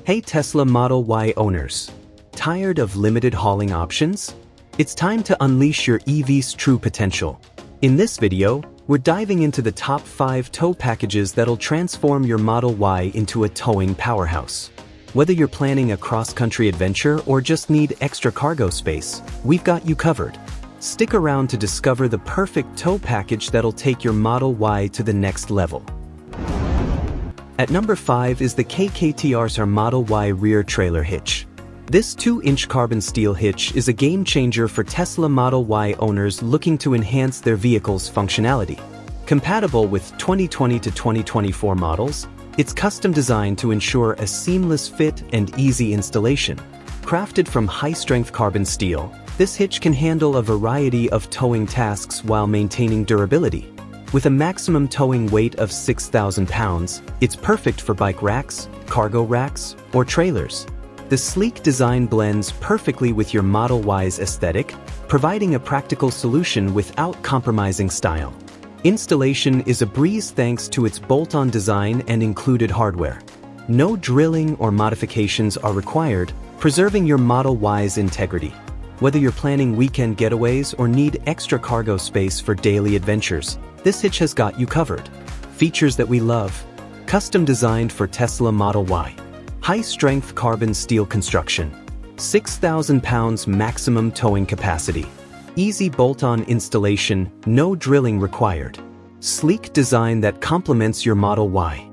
Hey Tesla Model Y owners! Tired of limited hauling options? It's time to unleash your EV's true potential. In this video, we're diving into the top 5 tow packages that'll transform your Model Y into a towing powerhouse. Whether you're planning a cross-country adventure or just need extra cargo space, we've got you covered. Stick around to discover the perfect tow package that'll take your Model Y to the next level. At number 5 is the KKTR-CAR Model Y rear trailer hitch. This 2-inch carbon steel hitch is a game-changer for Tesla Model Y owners looking to enhance their vehicle's functionality. Compatible with 2020 to 2024 models, it's custom designed to ensure a seamless fit and easy installation. Crafted from high-strength carbon steel, this hitch can handle a variety of towing tasks while maintaining durability. With a maximum towing weight of 6,000 pounds, it's perfect for bike racks, cargo racks, or trailers. The sleek design blends perfectly with your Model Y's aesthetic, providing a practical solution without compromising style. Installation is a breeze thanks to its bolt-on design and included hardware. No drilling or modifications are required, preserving your Model Y's integrity. Whether you're planning weekend getaways or need extra cargo space for daily adventures, this hitch has got you covered. Features that we love. Custom designed for Tesla Model Y. High-strength carbon steel construction. 6,000 pounds maximum towing capacity. Easy bolt-on installation, no drilling required. Sleek design that complements your Model Y.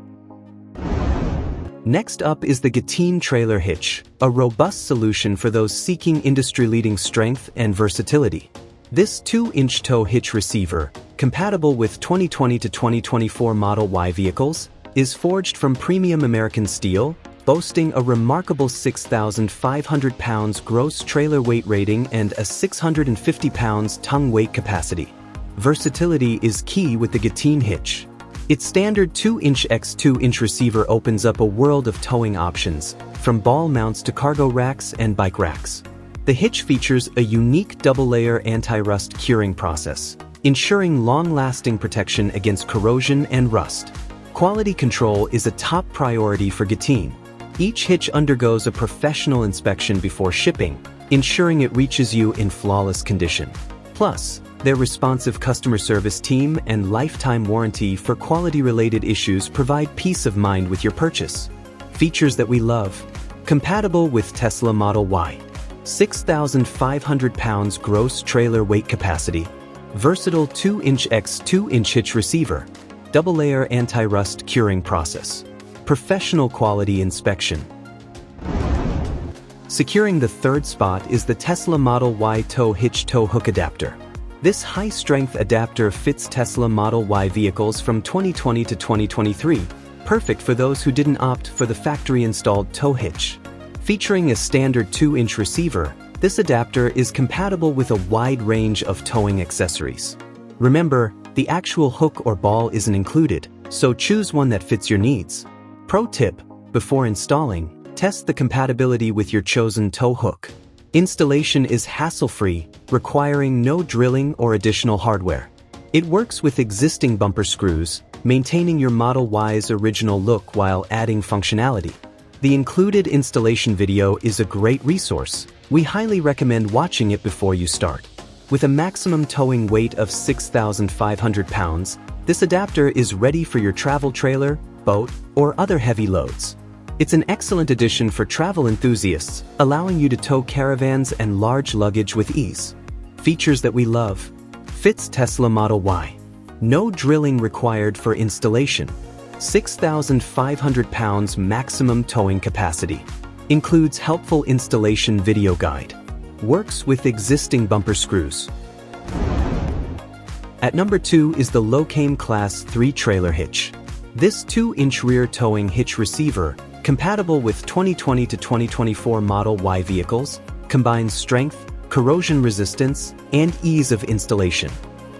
Next up is the Geteen trailer hitch, a robust solution for those seeking industry-leading strength and versatility. This 2-inch tow hitch receiver, compatible with 2020 to 2024 Model Y vehicles, is forged from premium American steel, boasting a remarkable 6,500 pounds gross trailer weight rating and a 650 pounds tongue weight capacity. Versatility is key with the Geteen hitch. Its standard 2-inch x 2-inch receiver opens up a world of towing options, from ball mounts to cargo racks and bike racks. The hitch features a unique double-layer anti-rust curing process, ensuring long-lasting protection against corrosion and rust. Quality control is a top priority for Geteen. Each hitch undergoes a professional inspection before shipping, ensuring it reaches you in flawless condition. Plus, their responsive customer service team and lifetime warranty for quality-related issues provide peace of mind with your purchase. Features that we love. Compatible with Tesla Model Y. 6,500 pounds gross trailer weight capacity. Versatile 2-inch x 2-inch hitch receiver. Double-layer anti-rust curing process. Professional quality inspection. Securing the third spot is the Tesla Model Y tow hitch tow hook adapter. This high-strength adapter fits Tesla Model Y vehicles from 2020 to 2023, perfect for those who didn't opt for the factory-installed tow hitch. Featuring a standard 2-inch receiver, this adapter is compatible with a wide range of towing accessories. Remember, the actual hook or ball isn't included, so choose one that fits your needs. Pro tip: before installing, test the compatibility with your chosen tow hook. Installation is hassle-free, requiring no drilling or additional hardware. It works with existing bumper screws, maintaining your Model Y's original look while adding functionality. The included installation video is a great resource. We highly recommend watching it before you start. With a maximum towing weight of 6,500 pounds, this adapter is ready for your travel trailer, boat, or other heavy loads. It's an excellent addition for travel enthusiasts, allowing you to tow caravans and large luggage with ease. Features that we love. Fits Tesla Model Y. No drilling required for installation. 6,500 pounds maximum towing capacity. Includes helpful installation video guide. Works with existing bumper screws. At number 2 is the LOCAME Class 3 trailer hitch. This 2-inch rear towing hitch receiver, compatible with 2020 to 2024 Model Y vehicles, combines strength, corrosion resistance, and ease of installation.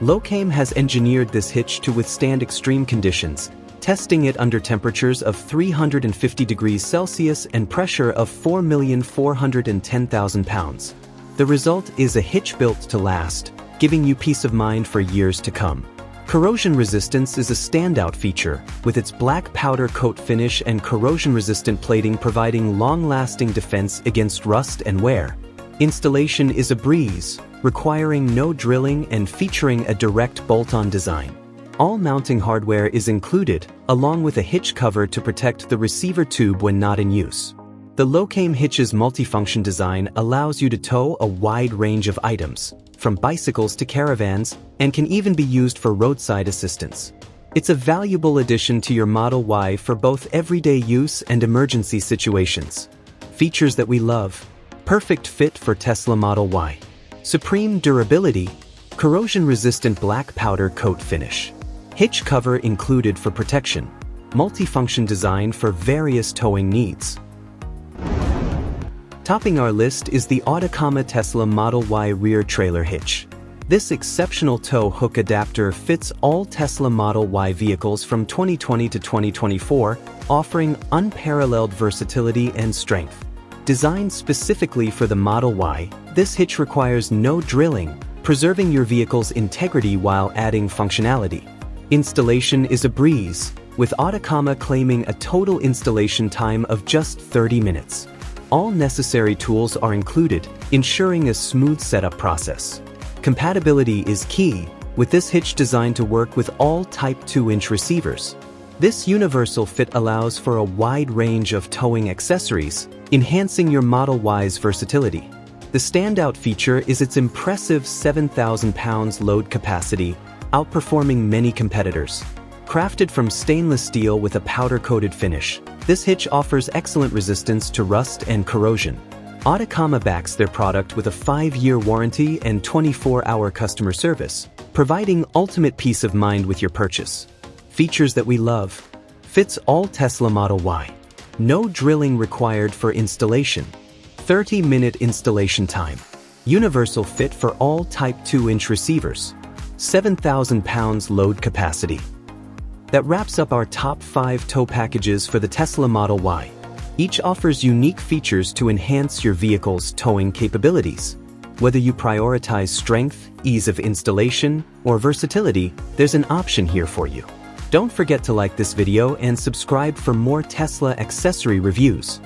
LOCAME has engineered this hitch to withstand extreme conditions, testing it under temperatures of 350 degrees Celsius and pressure of 4,410,000 pounds. The result is a hitch built to last, giving you peace of mind for years to come. Corrosion resistance is a standout feature, with its black powder coat finish and corrosion-resistant plating providing long-lasting defense against rust and wear. Installation is a breeze, requiring no drilling and featuring a direct bolt-on design. All mounting hardware is included, along with a hitch cover to protect the receiver tube when not in use. The LOCAME hitch's multifunction design allows you to tow a wide range of items, from bicycles to caravans, and can even be used for roadside assistance. It's a valuable addition to your Model Y for both everyday use and emergency situations. Features that we love. Perfect fit for Tesla Model Y. Supreme durability. Corrosion-resistant black powder coat finish. Hitch cover included for protection. Multifunction design for various towing needs. Topping our list is the Autekcomma Tesla Model Y rear trailer hitch. This exceptional tow hook adapter fits all Tesla Model Y vehicles from 2020 to 2024, offering unparalleled versatility and strength. Designed specifically for the Model Y, this hitch requires no drilling, preserving your vehicle's integrity while adding functionality. Installation is a breeze, with Autekcomma claiming a total installation time of just 30 minutes. All necessary tools are included, ensuring a smooth setup process. Compatibility is key, with this hitch designed to work with all Type 2-inch receivers. This universal fit allows for a wide range of towing accessories, enhancing your Model Y's versatility. The standout feature is its impressive 7,000 pounds load capacity, outperforming many competitors. Crafted from stainless steel with a powder-coated finish, this hitch offers excellent resistance to rust and corrosion. Autekcomma backs their product with a 5-year warranty and 24-hour customer service, providing ultimate peace of mind with your purchase. Features that we love. Fits all Tesla Model Y. No drilling required for installation. 30-minute installation time. Universal fit for all Type 2-inch receivers. 7,000 pounds load capacity. That wraps up our top 5 tow packages for the Tesla Model Y. Each offers unique features to enhance your vehicle's towing capabilities. Whether you prioritize strength, ease of installation, or versatility, there's an option here for you. Don't forget to like this video and subscribe for more Tesla accessory reviews.